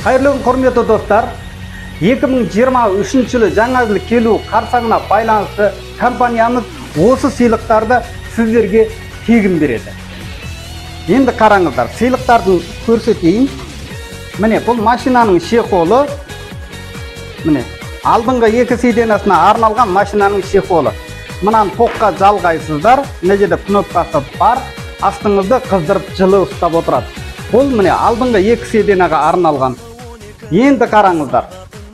Қайырлы күн, құрметті достар. 2023 жылы жаңа жыл келу қарсаңына байланысты компаниямыз осы сыйлықтарды сіздерге тегін береді. Енді қараңыздар, сыйлықтардың көрсетейін. Міне, бұл машинаның чехолы. Міне, алдыңғы екі сиденасына арналған машинаның чехолы. Мынаны тоққа жалғайсыздар. Мына жерде кнопкасы бар. Астыңызды қыздырып жылы ұстап отырады. Бұл міне алдыңғы екі сиденаға арналған. Енді қараңыздар.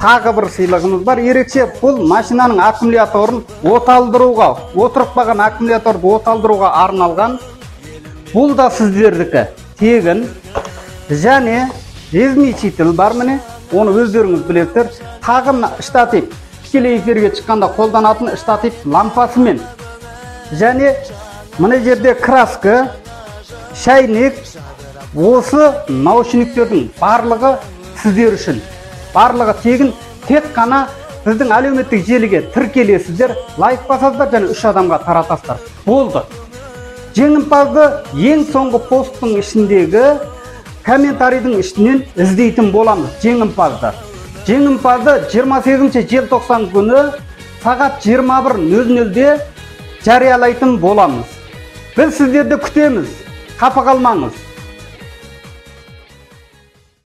Тағы бір сыйлығымыз бар. Ерекше бұл машинаның аккумуляторын оталдыруға, отырып қалған аккумуляторды оталдыруға арналған. Бұл да сіздердікі. Тегін. Және измеритель бар міне. Оны өздеріңіз білесіздер. Тағы штатив. Тікелей эфирге шыққанда қолданатын штатив лампасымен. Және мына жерде краска, шайнек. Осы наушниктердің барлығы сіздер үшін. Барлығы тегін, тек қана біздің әлеуметтік желіге тіркелесіздер, лайк басасыздар және 3 адамға таратасыздар. Болды. Жеңімпазды ең соңғы посттың ішіндегі комментарийдің ішінен іздейтін боламыз. Жеңімпазды 28 желтоқсан күні сағат 21:00-де жариялайтын боламыз. Біз сіздерді күтеміз. Қапа қалмаңыз.